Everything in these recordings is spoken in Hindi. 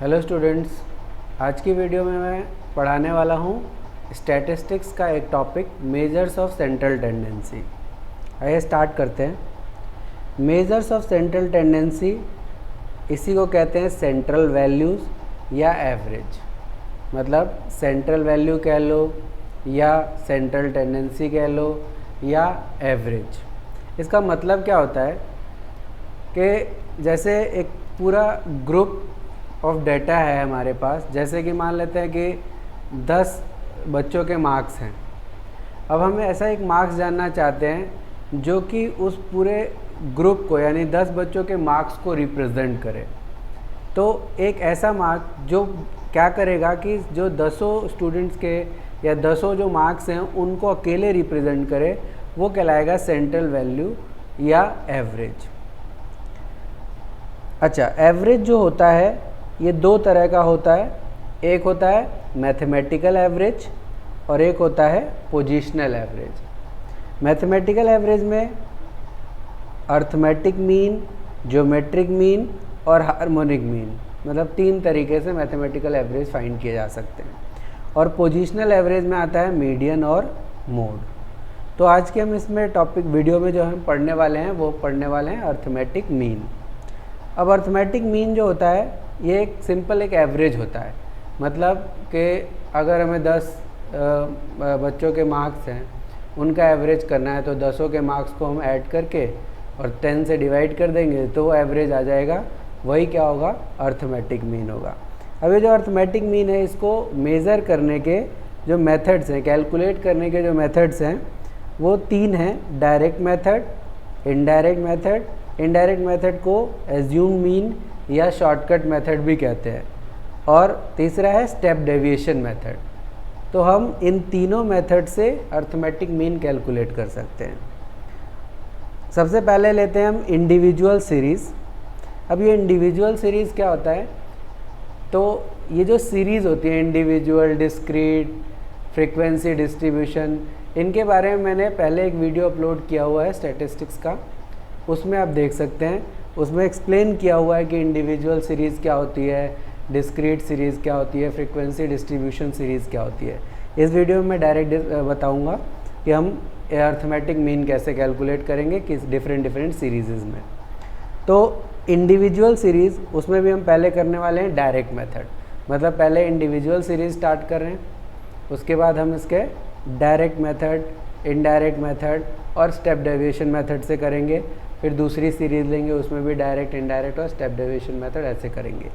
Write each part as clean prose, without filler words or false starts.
हेलो स्टूडेंट्स, आज की वीडियो में मैं पढ़ाने वाला हूँ स्टैटिस्टिक्स का एक topic measures of central tendency. आइए स्टार्ट करते हैं। मेजर्स ऑफ सेंट्रल टेंडेंसी, इसी को कहते हैं सेंट्रल वैल्यूज़ या एवरेज। मतलब सेंट्रल वैल्यू कह लो या सेंट्रल टेंडेंसी कह लो या एवरेज। इसका मतलब क्या होता है कि जैसे एक पूरा ग्रुप ऑफ डेटा है हमारे पास, जैसे कि मान लेते हैं कि 10 बच्चों के मार्क्स हैं। अब हमें ऐसा एक मार्क्स जानना चाहते हैं जो कि उस पूरे ग्रुप को यानी 10 बच्चों के मार्क्स को रिप्रेजेंट करे। तो एक ऐसा मार्क जो क्या करेगा कि जो 10 स्टूडेंट्स के या 10 जो मार्क्स हैं उनको अकेले रिप्रेजेंट करे, वो कहलाएगा सेंट्रल वैल्यू या एवरेज। अच्छा, एवरेज जो होता है ये दो तरह का होता है। एक होता है मैथमेटिकल एवरेज और एक होता है पोजीशनल एवरेज। मैथमेटिकल एवरेज में अर्थमेटिक मीन, ज्योमेट्रिक मीन और हार्मोनिक मीन, मतलब 3 तरीके से मैथमेटिकल एवरेज फाइंड किए जा सकते हैं। और पोजीशनल एवरेज में आता है मीडियन और मोड। तो आज के हम इसमें टॉपिक वीडियो में जो हम पढ़ने वाले हैं वो पढ़ने वाले हैं अर्थमेटिक मीन। अब अर्थमेटिक मीन जो होता है ये एक सिंपल एक एवरेज होता है। मतलब कि अगर हमें 10 बच्चों के मार्क्स हैं, उनका एवरेज करना है तो 10 के मार्क्स को हम ऐड करके और 10 से डिवाइड कर देंगे तो वो एवरेज आ जाएगा। वही क्या होगा? अर्थमेटिक मीन होगा। अब ये जो अर्थमेटिक मीन है, इसको मेज़र करने के जो मेथड्स हैं, कैलकुलेट करने के जो मेथड्स हैं वो 3 हैं। Direct method, indirect method, indirect method को एज्यूम मीन या शॉर्टकट मेथड भी कहते हैं, और तीसरा है स्टेप डेविएशन मेथड। तो हम इन तीनों मेथड से अर्थमेटिक मीन कैलकुलेट कर सकते हैं। सबसे पहले लेते हैं हम इंडिविजुअल सीरीज़। अब ये इंडिविजुअल सीरीज़ क्या होता है? तो ये जो सीरीज़ होती है इंडिविजुअल, डिस्क्रीट, फ्रीक्वेंसी डिस्ट्रीब्यूशन, इनके बारे में मैंने पहले एक वीडियो अपलोड किया हुआ है स्टैटिस्टिक्स का, उसमें आप देख सकते हैं। उसमें एक्सप्लेन किया हुआ है कि इंडिविजुअल सीरीज़ क्या होती है, डिस्क्रीट सीरीज़ क्या होती है, फ्रीक्वेंसी डिस्ट्रीब्यूशन सीरीज़ क्या होती है। इस वीडियो में मैं डायरेक्ट बताऊंगा कि हम अर्थमेटिक मीन कैसे कैलकुलेट करेंगे किस डिफरेंट सीरीज़ में। तो इंडिविजुअल सीरीज़, उसमें भी हम पहले करने वाले हैं डायरेक्ट मेथड। मतलब पहले इंडिविजुअल सीरीज़ स्टार्ट कर रहे हैं, उसके बाद हम इसके डायरेक्ट मेथड, इनडायरेक्ट मेथड और स्टेप डेविएशन मेथड से करेंगे। फिर दूसरी सीरीज़ लेंगे, उसमें भी डायरेक्ट, इनडायरेक्ट और स्टेप डेविएशन मेथड ऐसे करेंगे।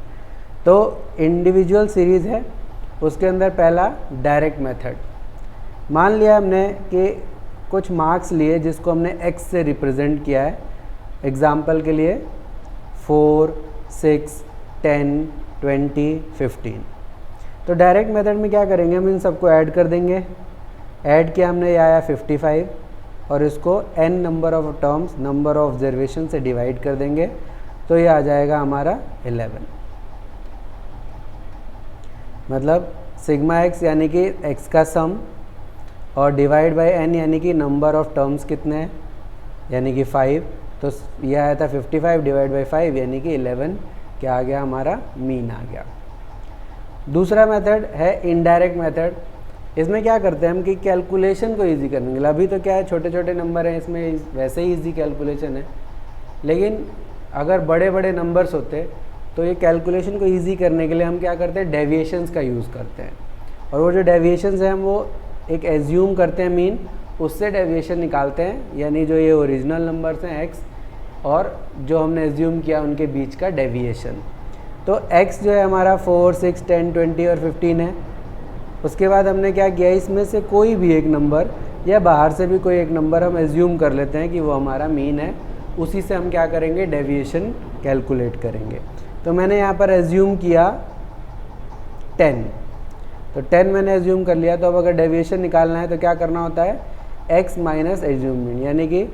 तो इंडिविजुअल सीरीज़ है, उसके अंदर पहला डायरेक्ट मेथड। मान लिया हमने कि कुछ मार्क्स लिए जिसको हमने x से रिप्रेजेंट किया है। एग्जाम्पल के लिए 4, 6, 10, 20, 15। तो डायरेक्ट मेथड में क्या करेंगे? हम इन सबको ऐड कर देंगे। ऐड किया हमने, ये आया 55 और इसको n number of terms, number of observation से डिवाइड कर देंगे तो ये आ जाएगा हमारा 11। मतलब सिग्मा x यानी कि x का सम और डिवाइड बाय n यानी कि नंबर ऑफ टर्म्स कितने हैं, यानी कि 5। तो ये आया था 55 डिवाइड बाय 5 यानी कि 11। क्या आ गया? हमारा मीन आ गया। दूसरा मेथड है इनडायरेक्ट मेथड। इसमें क्या करते हैं हम कि कैलकुलेशन को इजी करने के लिए, अभी तो क्या है छोटे छोटे नंबर हैं, इसमें वैसे ही इजी कैलकुलेशन है, लेकिन अगर बड़े बड़े नंबर्स होते तो ये कैलकुलेशन को इजी करने के लिए हम क्या करते हैं? डेविएशंस का यूज़ करते हैं। और वो जो डेविएशंस हैं हम वो एक एज्यूम करते हैं मीन, उससे डेविएशन निकालते हैं, यानी जो ये ओरिजिनल नंबर्स हैं x और जो हमने एज्यूम किया उनके बीच का डेविएशन। तो x जो है हमारा 4, 6, 10, 20 और 15 है। उसके बाद हमने क्या किया? इसमें से कोई भी एक नंबर या बाहर से भी कोई एक नंबर हम एज्यूम कर लेते हैं कि वो हमारा मीन है, उसी से हम क्या करेंगे? डेविएशन कैलकुलेट करेंगे। तो मैंने यहाँ पर एज्यूम किया 10, तो 10 मैंने एज्यूम कर लिया। तो अब अगर डेविएशन निकालना है तो क्या करना होता है? x माइनस एज्यूम मीन, यानी कि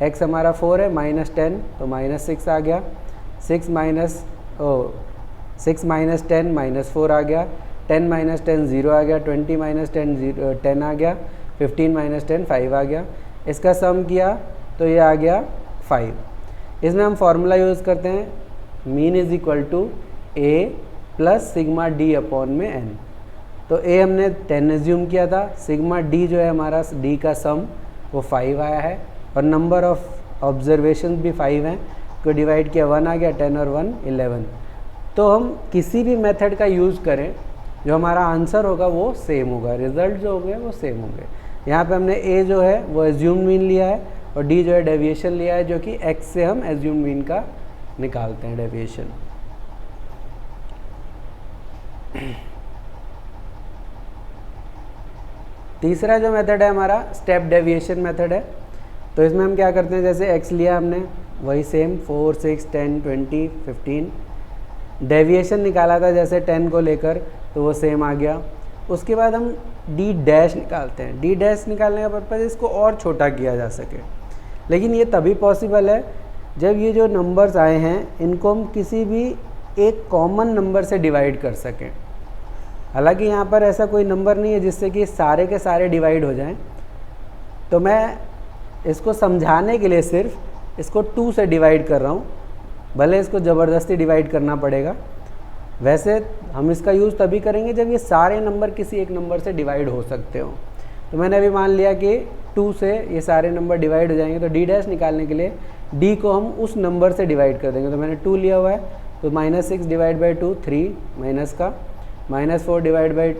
x हमारा 4 है, -10 तो -6 आ गया। 6 माइनस 10 -4 आ गया। 10 माइनस 10 0 आ गया। 20 माइनस 10 10 आ गया। 15 माइनस 10 5 आ गया। इसका सम किया तो ये आ गया 5। इसमें हम फॉर्मूला यूज़ करते हैं, mean is equal to a plus sigma d upon में एन। तो ए हमने 10 एज्यूम किया था, सिग्मा डी जो है हमारा डी का सम वो 5 आया है और नंबर ऑफ ऑब्जर्वेशन भी 5 हैं, को डिवाइड किया 1 आ गया, 10 और 1 11। तो हम किसी भी मेथड का यूज़ करें जो हमारा आंसर होगा वो सेम होगा, रिजल्ट जो होंगे वो सेम होंगे। यहाँ पे हमने ए जो है वो एज्यूम मीन लिया है और डी जो है डेविएशन लिया है, जो कि एक्स से हम एज्यूम मीन का निकालते हैं डेविएशन। तीसरा जो मेथड है हमारा स्टेप डेविएशन मेथड है। तो इसमें हम क्या करते हैं, जैसे x लिया हमने वही सेम 4, 6, 10, 20, 15 डेविएशन निकाला था जैसे 10 को लेकर, तो वो सेम आ गया। उसके बाद हम डी डैश निकालते हैं। डी डैश निकालने का पर्पज़ इसको और छोटा किया जा सके, लेकिन ये तभी पॉसिबल है जब ये जो नंबर्स आए हैं इनको हम किसी भी एक कॉमन नंबर से डिवाइड कर सकें। हालांकि यहाँ पर ऐसा कोई नंबर नहीं है जिससे कि सारे के सारे डिवाइड हो जाएं, तो मैं इसको समझाने के लिए सिर्फ इसको 2 से डिवाइड कर रहा हूँ, भले इसको ज़बरदस्ती डिवाइड करना पड़ेगा। वैसे हम इसका यूज़ तभी करेंगे जब ये सारे नंबर किसी एक नंबर से डिवाइड हो सकते हो। तो मैंने अभी मान लिया कि 2 से ये सारे नंबर डिवाइड हो जाएंगे, तो डी डैश निकालने के लिए डी को हम उस नंबर से डिवाइड कर देंगे। तो मैंने 2 लिया हुआ है, तो -6 डिवाइड बाई 2 3 माइनस का, -4 डिवाइड बाई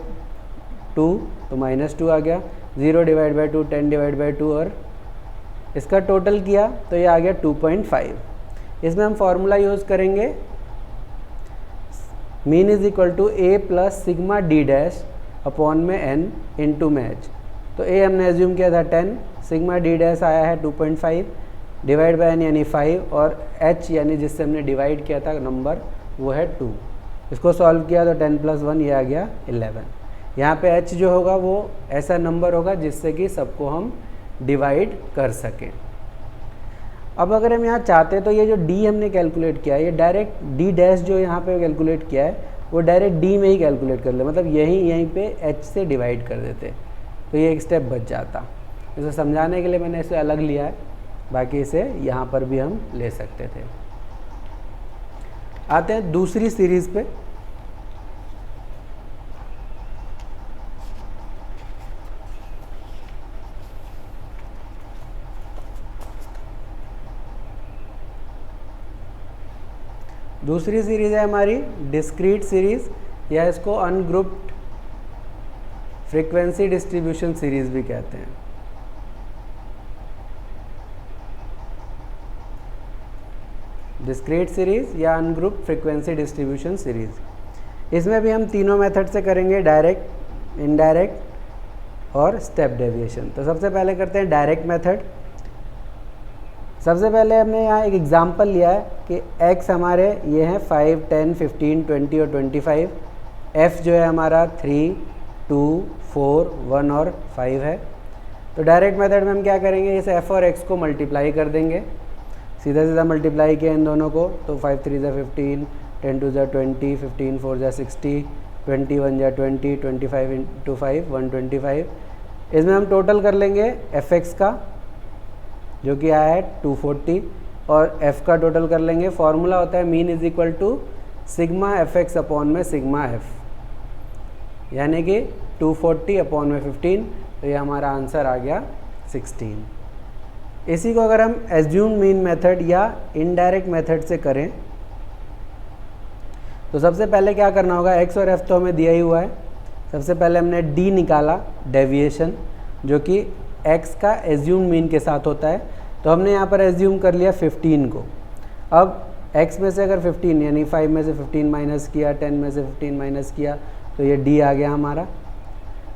2 तो -2 आ गया, 0 डिवाइड बाई 2 10 डिवाइड बाई 2 और इसका टोटल किया तो ये आ गया 2.5। इसमें हम फॉर्मूला यूज़ करेंगे mean is equal to a plus sigma d dash upon में एन इंटू में एच। तो ए हमने एज्यूम किया था 10, सिग्मा डी डैश आया है 2.5 डिवाइड बाय एन यानी 5 और एच यानी जिससे हमने डिवाइड किया था नंबर वो है 2। इसको सॉल्व किया तो 10 + 1 ये आ गया 11। यहाँ पे एच जो होगा वो ऐसा नंबर होगा जिससे कि सबको हम डिवाइड कर सकें। अब अगर हम यहाँ चाहते हैं तो ये जो डी हमने कैलकुलेट किया है ये डायरेक्ट डी डैश जो यहाँ पे कैलकुलेट किया है वो डायरेक्ट डी में ही कैलकुलेट कर ले, मतलब यहीं पे एच से डिवाइड कर देते, तो ये एक स्टेप बच जाता। इसे समझाने के लिए मैंने इसे अलग लिया है, बाकी इसे यहाँ पर भी हम ले सकते थे। आते हैं दूसरी सीरीज़ पे। दूसरी सीरीज़ है हमारी डिस्क्रीट सीरीज़, या इसको अनग्रुप्ड फ्रीक्वेंसी डिस्ट्रीब्यूशन सीरीज़ भी कहते हैं। डिस्क्रीट सीरीज़ या अनग्रुप्ड फ्रीक्वेंसी डिस्ट्रीब्यूशन सीरीज़। इसमें भी हम तीनों मेथड से करेंगे, डायरेक्ट, इनडायरेक्ट और स्टेप डेविएशन। तो सबसे पहले करते हैं डायरेक्ट मेथड। सबसे पहले हमने यहाँ एक एग्जांपल लिया है कि x हमारे ये हैं 5, 10, 15, 20 और 25, f जो है हमारा 3, 2, 4, 1 और 5 है। तो डायरेक्ट मेथड में हम क्या करेंगे, इस f और x को मल्टीप्लाई कर देंगे, सीधा सीधा मल्टीप्लाई किया इन दोनों को, तो 5 3 = 15, 10 2 = 20, 15 4 = 60, 21 = 20, 25 × 5 125। इसमें हम टोटल कर लेंगे fx का जो कि आया है 240 और f का टोटल कर लेंगे। फॉर्मूला होता है mean is equal to sigma fx upon में सिग्मा f, यानी कि 240 अपॉन में 15, तो ये हमारा आंसर आ गया 16। इसी को अगर हम एज्यूम मीन मेथड या इनडायरेक्ट मेथड से करें तो सबसे पहले क्या करना होगा, x और f तो हमें दिया ही हुआ है। सबसे पहले हमने d निकाला डेविएशन, जो कि x का एज्यूम मीन के साथ होता है, तो हमने यहाँ पर एज्यूम कर लिया 15 को। अब x में से अगर 15 यानी 5 में से 15 माइनस किया, 10 में से 15 माइनस किया, तो ये d आ गया हमारा।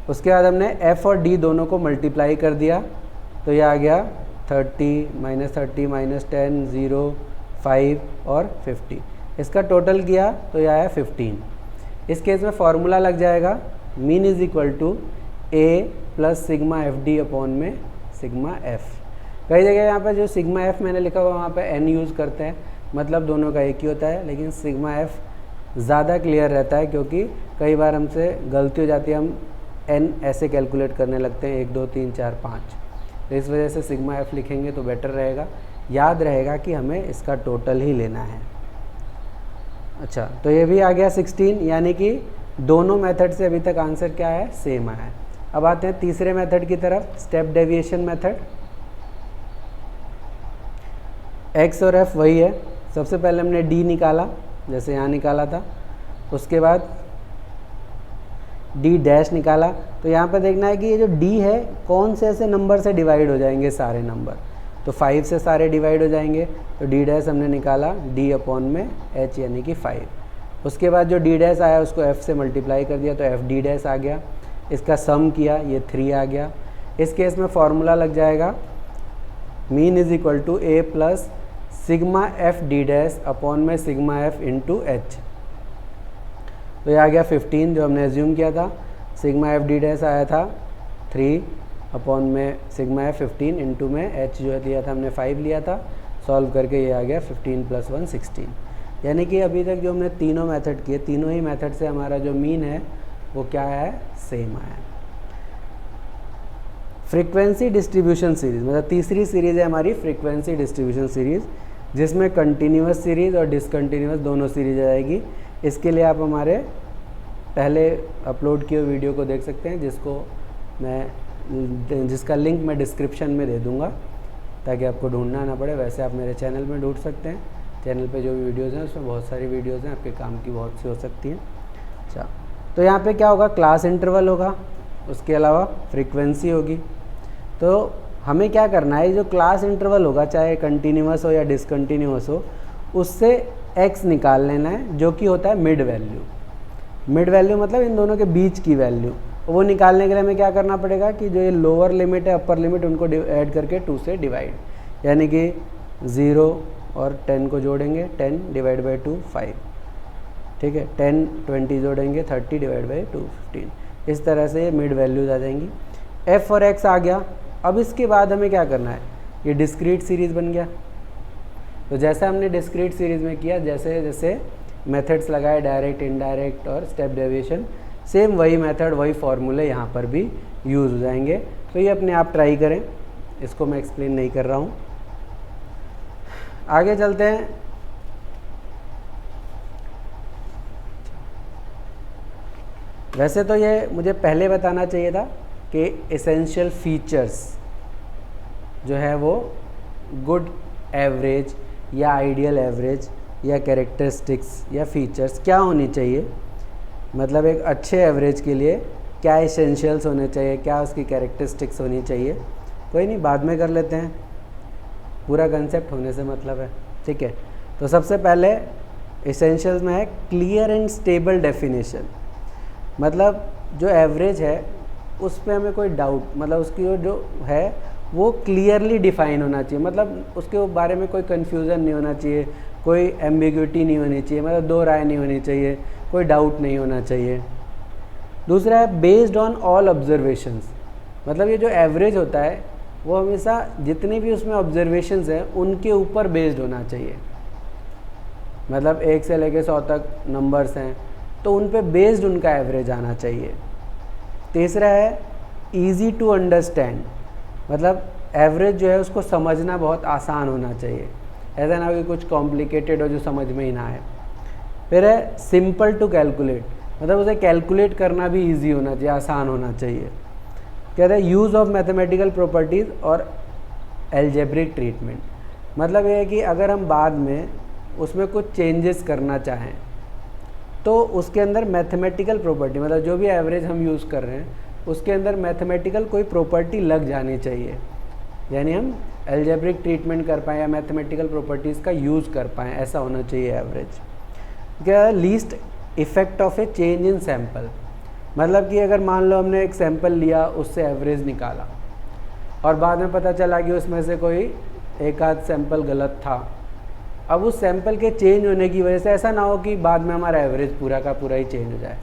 उसके बाद हमने f और d दोनों को मल्टीप्लाई कर दिया, तो ये आ गया 30 -30 -10 0 5 और 50। इसका टोटल किया तो ये आया 15। इस केस में फॉर्मूला लग जाएगा mean is equal to a plus sigma f d upon में सिग्मा एफ। कई जगह यहाँ पर जो सिग्मा एफ मैंने लिखा हुआ वहाँ पे n यूज़ करते हैं, मतलब दोनों का एक ही होता है, लेकिन सिग्मा एफ ज़्यादा क्लियर रहता है क्योंकि कई बार हमसे गलती हो जाती है, हम n ऐसे कैलकुलेट करने लगते हैं 1 2 3 4 5, तो इस वजह से सिग्मा एफ लिखेंगे तो बेटर रहेगा, याद रहेगा कि हमें इसका टोटल ही लेना है। अच्छा, तो ये भी आ गया 16, यानी कि दोनों मेथड से अभी तक आंसर क्या है, सेम आया है। अब आते हैं तीसरे मेथड की तरफ, स्टेप डेविएशन मेथड। एक्स और एफ वही है। सबसे पहले हमने डी निकाला, जैसे यहाँ निकाला था, उसके बाद डी डैश निकाला। तो यहाँ पर देखना है कि ये जो डी है कौन से ऐसे नंबर से डिवाइड हो जाएंगे, सारे नंबर। तो 5 से सारे डिवाइड हो जाएंगे। तो डी डैश हमने निकाला डी अपॉन में एच, यानी कि 5। उसके बाद जो डी डैश आया उसको एफ से मल्टीप्लाई कर दिया, तो एफ डी डैश आ गया। इसका सम किया, ये 3 आ गया। इस केस में फॉर्मूला लग जाएगा mean is equal to a plus sigma f d dash upon में सिग्मा एफ इंटू एच। तो ये आ गया 15 जो हमने एज्यूम किया था। सिग्मा एफ डी डैश आया था 3 अपॉन में सिग्मा एफ 15 इंटू में एच जो लिया था हमने 5 लिया था। सॉल्व करके ये आ गया 15 + 1 16। यानी कि अभी तक जो हमने तीनों मेथड किए, तीनों ही मेथड से हमारा जो मीन है वो क्या है, सेम आया। फ्रीक्वेंसी डिस्ट्रीब्यूशन सीरीज, मतलब तीसरी सीरीज़ है हमारी फ्रीक्वेंसी डिस्ट्रीब्यूशन सीरीज़, जिसमें कंटिन्यूस सीरीज़ और डिसकंटिन्यूस दोनों सीरीज आ जाएगी। इसके लिए आप हमारे पहले अपलोड किए वीडियो को देख सकते हैं, जिसका लिंक मैं डिस्क्रिप्शन में दे दूंगा, ताकि आपको ढूंढना ना पड़े। वैसे आप मेरे चैनल में ढूंढ सकते हैं। चैनल पे जो भी वीडियोज़ हैं उसमें बहुत सारी वीडियोज़ हैं, आपके काम की बहुत सी हो सकती हैं। अच्छा, तो यहाँ पे क्या होगा, क्लास इंटरवल होगा, उसके अलावा फ्रीक्वेंसी होगी। तो हमें क्या करना है, जो क्लास इंटरवल होगा चाहे कंटिन्यूस हो या डिसकंटिन्यूस हो, उससे x निकाल लेना है, जो कि होता है मिड वैल्यू। मिड वैल्यू मतलब इन दोनों के बीच की वैल्यू। वो निकालने के लिए हमें क्या करना पड़ेगा कि जो ये लोअर लिमिट है अपर लिमिट उनको ऐड करके 2 से डिवाइड, यानी कि 0 और 10 को जोड़ेंगे, 10 डिवाइड बाई 2 5, ठीक है। 10 20 जोड़ेंगे 30 डिवाइड बाई 2 15। इस तरह से ये मिड वैल्यूज आ जाएंगी। f और x आ गया। अब इसके बाद हमें क्या करना है, ये डिस्क्रीट सीरीज़ बन गया। तो जैसा हमने डिस्क्रीट सीरीज़ में किया, जैसे जैसे मेथड्स लगाए, डायरेक्ट, इनडायरेक्ट और स्टेप डेविएशन, सेम वही मेथड वही फॉर्मूले यहाँ पर भी यूज़ हो जाएंगे। तो ये अपने आप ट्राई करें, इसको मैं एक्सप्लेन नहीं कर रहा हूँ। आगे चलते हैं। वैसे तो ये मुझे पहले बताना चाहिए था कि एसेंशियल फीचर्स जो है वो गुड एवरेज या आइडियल एवरेज या कैरेक्टरिस्टिक्स या फीचर्स क्या होनी चाहिए, मतलब एक अच्छे एवरेज के लिए क्या एसेंशियल्स होने चाहिए, क्या उसकी कैरेक्टरिस्टिक्स होनी चाहिए। कोई नहीं, बाद में कर लेते हैं, पूरा कंसेप्ट होने से मतलब है, ठीक है। तो सबसे पहले एसेंशियल्स में है क्लियर एंड स्टेबल डेफिनेशन। मतलब जो एवरेज है उस पर हमें कोई डाउट, मतलब उसकी जो है वो क्लियरली डिफाइन होना चाहिए, मतलब उसके बारे में कोई कन्फ्यूज़न नहीं होना चाहिए, कोई एम्बिग्विटी नहीं होनी चाहिए, मतलब दो राय नहीं होनी चाहिए, कोई डाउट नहीं होना चाहिए। दूसरा है बेस्ड ऑन ऑल ऑब्जर्वेशंस, मतलब ये जो एवरेज होता है वो हमेशा जितनी भी उसमें ऑब्जर्वेशंस हैं उनके ऊपर बेस्ड होना चाहिए। मतलब 1 से लेकर 100 तक नंबर्स हैं तो उन पे बेस्ड उनका एवरेज आना चाहिए। तीसरा है इजी टू अंडरस्टैंड, मतलब एवरेज जो है उसको समझना बहुत आसान होना चाहिए, ऐसा ना हो कि कुछ कॉम्प्लिकेटेड हो जो समझ में ही ना आए। फिर है सिंपल टू कैलकुलेट, मतलब उसे कैलकुलेट करना भी इजी होना चाहिए, आसान होना चाहिए। कहते हैं यूज़ ऑफ मैथमेटिकल प्रॉपर्टीज़ और एल्जेब्रिक ट्रीटमेंट, मतलब ये है कि अगर हम बाद में उसमें कुछ चेंजेस करना चाहें तो उसके अंदर मैथमेटिकल प्रॉपर्टी, मतलब जो भी एवरेज हम यूज़ कर रहे हैं उसके अंदर मैथमेटिकल कोई प्रॉपर्टी लग जानी चाहिए, यानी हम एल्जेब्रिक ट्रीटमेंट कर पाएँ या मैथमेटिकल प्रॉपर्टीज़ का यूज़ कर पाएँ, ऐसा होना चाहिए एवरेज। क्या least effect of A change in sample, मतलब कि अगर मान लो हमने एक सैम्पल लिया उससे एवरेज निकाला और बाद में पता चला कि उसमें से कोई एक आध सैम्पल गलत था, अब उस सैम्पल के चेंज होने की वजह से ऐसा ना हो कि बाद में हमारा एवरेज पूरा का पूरा ही चेंज हो जाए,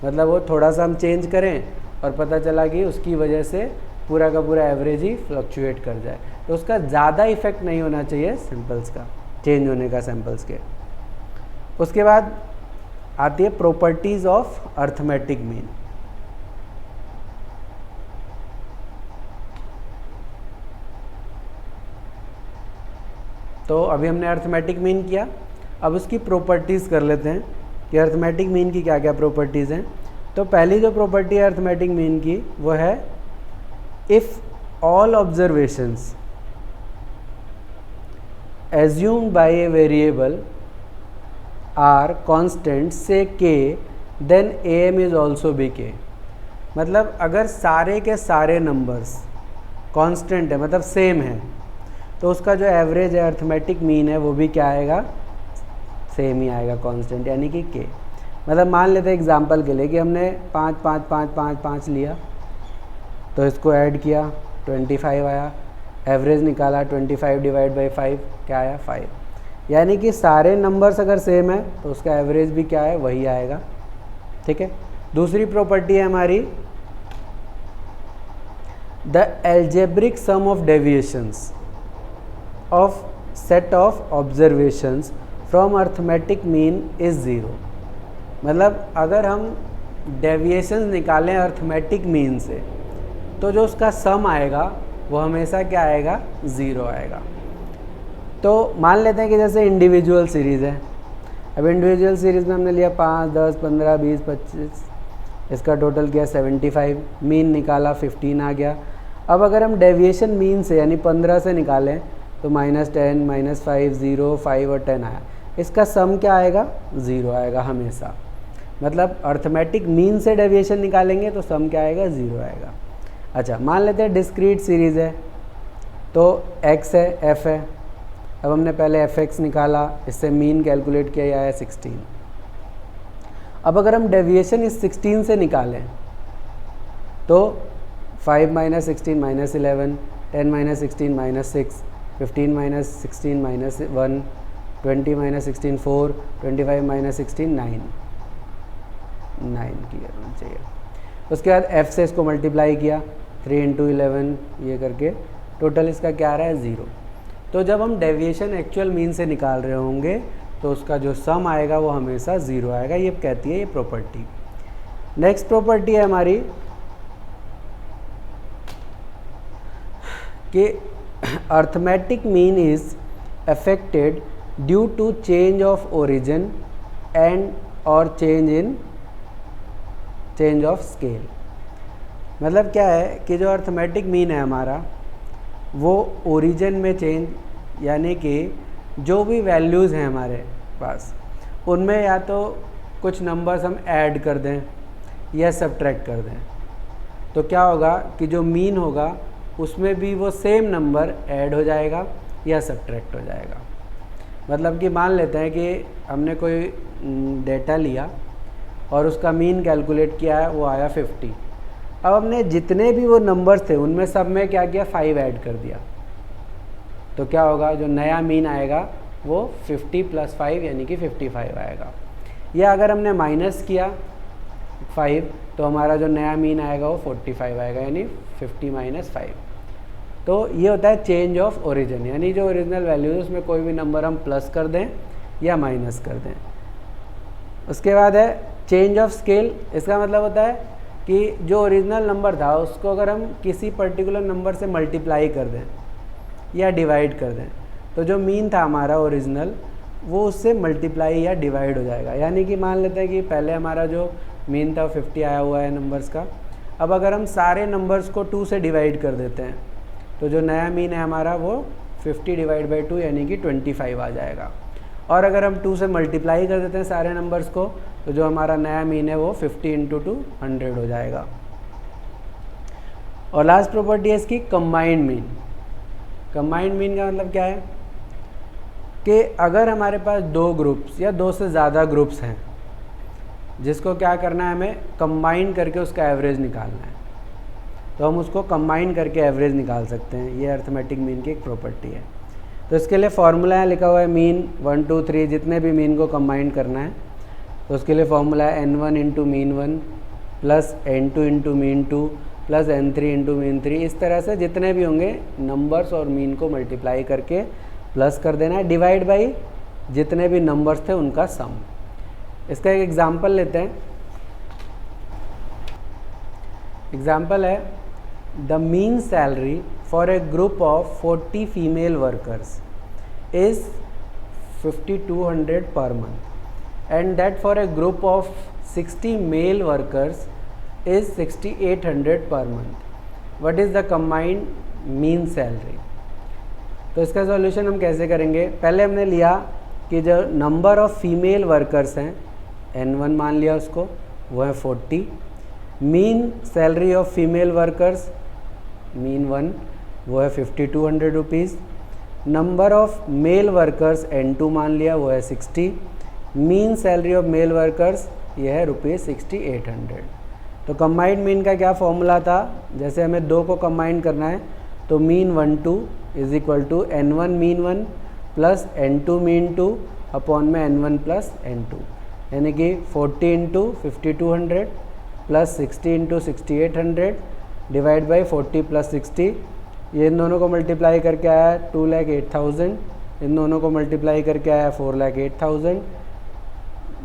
मतलब वो थोड़ा सा हम चेंज करें और पता चला कि उसकी वजह से पूरा का पूरा एवरेज ही फ्लक्चुएट कर जाए, तो उसका ज़्यादा इफेक्ट नहीं होना चाहिए सैम्पल्स का, चेंज होने का सैम्पल्स के। उसके बाद आती है प्रॉपर्टीज़ ऑफ अर्थमेटिक मीन। तो अभी हमने अर्थमेटिक मीन किया, अब उसकी प्रॉपर्टीज़ कर लेते हैं कि अर्थमेटिक मीन की क्या क्या प्रॉपर्टीज़ हैं। तो पहली जो प्रॉपर्टी है अर्थमेटिक मीन की वो है if all observations assumed by a variable are constant say k then am is also be k। मतलब अगर सारे के सारे नंबर्स कांस्टेंट है मतलब सेम है तो उसका जो एवरेज है अर्थमेटिक मीन है वो भी क्या आएगा, सेम ही आएगा, कांस्टेंट यानी कि k। मतलब मान लेते हैं एग्जांपल के लिए कि हमने 5 5 5 5 5 लिया तो इसको ऐड किया 25 आया, एवरेज निकाला 25 डिवाइड बाई 5 क्या आया 5। यानी कि सारे नंबर्स अगर सेम है तो उसका एवरेज भी क्या है वही आएगा। ठीक है। दूसरी प्रॉपर्टी है हमारी the algebraic sum of deviations of set of observations from arithmetic mean is zero. मतलब अगर हम डेविएशंस निकालें अर्थमेटिक मीन से तो जो उसका सम आएगा वो हमेशा क्या आएगा, ज़ीरो आएगा। तो मान लेते हैं कि जैसे इंडिविजुअल सीरीज़ है। अब इंडिविजुअल सीरीज़ में हमने लिया 5 10 15 20 25, इसका टोटल किया 75, मीन निकाला 15 आ गया। अब अगर हम डेविएशन मीन से यानी 15 से निकालें तो -10 -5 0 5 और 10 आया, इसका सम क्या आएगा, ज़ीरो आएगा हमेशा। मतलब अर्थमेटिक मीन से डेविएशन निकालेंगे तो सम क्या आएगा, ज़ीरो आएगा। अच्छा, मान लेते हैं डिस्क्रीट सीरीज़ है तो x है f है। अब हमने पहले fx निकाला, इससे मीन कैलकुलेट किया, आया 16। अब अगर हम डेविएशन इस 16 से निकालें तो 5 - 16 -11, 10 - 16 -6, 15 - 16 -1, 20 - 16 4, 25 - 16 9 क्लियर होना चाहिए। उसके बाद f से इसको मल्टीप्लाई किया 3 × 11 ये करके, टोटल इसका क्या आ रहा है, 0। तो जब हम डेविएशन एक्चुअल मीन से निकाल रहे होंगे तो उसका जो सम आएगा वो हमेशा 0 आएगा। ये कहती है ये प्रॉपर्टी। नेक्स्ट प्रॉपर्टी है हमारी कि arithmetic mean is affected due to change of origin and और चेंज ऑफ स्केल। मतलब क्या है कि जो अर्थमेटिक मीन है हमारा वो ओरिजिन में चेंज, यानी कि जो भी वैल्यूज़ हैं हमारे पास उनमें या तो कुछ नंबर्स हम ऐड कर दें या सब्ट्रैक्ट कर दें, तो क्या होगा कि जो मीन होगा उसमें भी वो सेम नंबर ऐड हो जाएगा या सब्ट्रैक्ट हो जाएगा। मतलब कि मान लेते हैं कि हमने कोई डेटा लिया और उसका मीन कैलकुलेट किया है, वो आया 50। अब हमने जितने भी वो नंबर्स थे उनमें सब में क्या किया, 5 ऐड कर दिया, तो क्या होगा, जो नया मीन आएगा वो 50 + 5 यानी कि 55 आएगा। या अगर हमने माइनस किया 5 तो हमारा जो नया मीन आएगा वो 45 आएगा, यानी 50 - 5। तो ये होता है चेंज ऑफ ओरिजिन, यानी जो ओरिजिनल वैल्यू है उसमें कोई भी नंबर हम प्लस कर दें या माइनस कर दें। उसके बाद है चेंज ऑफ स्केल। इसका मतलब होता है कि जो ओरिजिनल नंबर था उसको अगर हम किसी पर्टिकुलर नंबर से मल्टीप्लाई कर दें या डिवाइड कर दें तो जो मीन था हमारा ओरिजिनल वो उससे मल्टीप्लाई या डिवाइड हो जाएगा। यानी कि मान लेते हैं कि पहले हमारा जो मीन था 50 आया हुआ है नंबर्स का, अब अगर हम सारे नंबर्स को 2 से डिवाइड कर देते हैं तो जो नया मीन है हमारा वो 50 / 2 यानी कि 25 आ जाएगा। और अगर हम 2 से मल्टीप्लाई कर देते हैं सारे नंबर्स को तो जो हमारा नया मीन है वो 50 × 2 100 हो जाएगा। और लास्ट प्रॉपर्टी है इसकी कंबाइंड मीन। कंबाइंड मीन का मतलब क्या है कि अगर हमारे पास 2 ग्रुप्स या 2 से ज़्यादा ग्रुप्स हैं जिसको क्या करना है, हमें कंबाइन करके उसका एवरेज निकालना है, तो हम उसको कंबाइन करके एवरेज निकाल सकते हैं। ये अर्थमेटिक मीन की एक प्रॉपर्टी है। तो इसके लिए फॉर्मूला है, लिखा हुआ है मीन 1 2 3, जितने भी मीन को कंबाइन करना है तो उसके लिए फॉर्मूला है n1 × mean 1 plus n2 × mean 2 plus n3 × mean 3। इस तरह से जितने भी होंगे नंबर्स और मीन को मल्टीप्लाई करके प्लस कर देना है, डिवाइड बाई जितने भी नंबर्स थे उनका सम। इसका एक एग्जांपल लेते हैं। एग्जांपल है the mean salary for a group of 40 female workers is 5200 per month, and that for a group of 60 male workers is 6800 per month. What is the combined mean salary? तो इसका सॉल्यूशन हम कैसे करेंगे? पहले हमने लिया कि जो नंबर ऑफ फीमेल वर्कर्स हैं N1 मान लिया उसको, वो है 40. Mean salary of female workers mean 1 वो है 5200 rupees. Number of male workers N2 मान लिया, वो है 60. Mean salary of male workers ये है ₹6800. तो कंबाइंड मीन का क्या फॉर्मूला था? जैसे हमें दो को कंबाइन करना है तो mean 1 2 is equal to N1 mean 1 plus N2 mean 2 upon में N1 प्लस N2, यानी कि 40 into 5200 plus 60 into 6800 divide by 40 plus 60. ये इन दोनों को मल्टीप्लाई करके आया 2,08,000, इन दोनों को मल्टीप्लाई करके आया 4,08,000.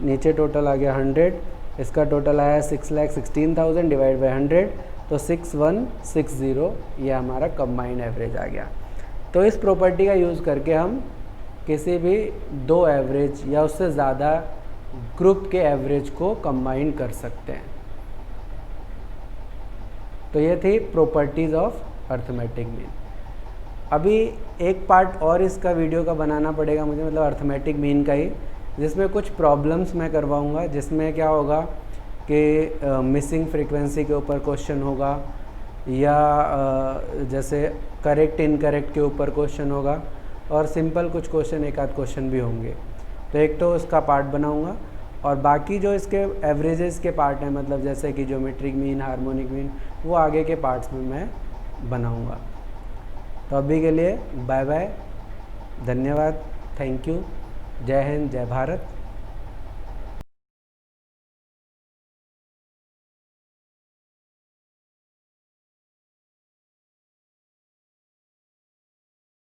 नीचे टोटल आ गया 100, इसका टोटल आया 6,16,000 डिवाइड बाई 100, तो 6160 ये हमारा कंबाइंड एवरेज आ गया. तो इस प्रॉपर्टी का यूज़ करके हम किसी भी दो एवरेज या उससे ज़्यादा ग्रुप के एवरेज को कंबाइन कर सकते हैं. तो ये थी प्रॉपर्टीज़ ऑफ अर्थमेटिक मीन. अभी एक पार्ट और इसका वीडियो का बनाना पड़ेगा मुझे, मतलब अर्थमेटिक मीन का ही, जिसमें कुछ प्रॉब्लम्स मैं करवाऊंगा, जिसमें क्या होगा कि मिसिंग फ्रीक्वेंसी के ऊपर क्वेश्चन होगा या जैसे करेक्ट इनकरेक्ट के ऊपर क्वेश्चन होगा, और सिंपल कुछ क्वेश्चन, एक आध क्वेश्चन भी होंगे. तो एक तो उसका पार्ट बनाऊंगा, और बाकी जो इसके एवरेजेस के पार्ट हैं, मतलब जैसे कि ज्योमेट्रिक मीन, हार्मोनिक मीन, वो आगे के पार्ट्स में मैं बनाऊंगा. तो अभी के लिए बाय बाय, धन्यवाद, थैंक यू, जय हिंद, जय भारत.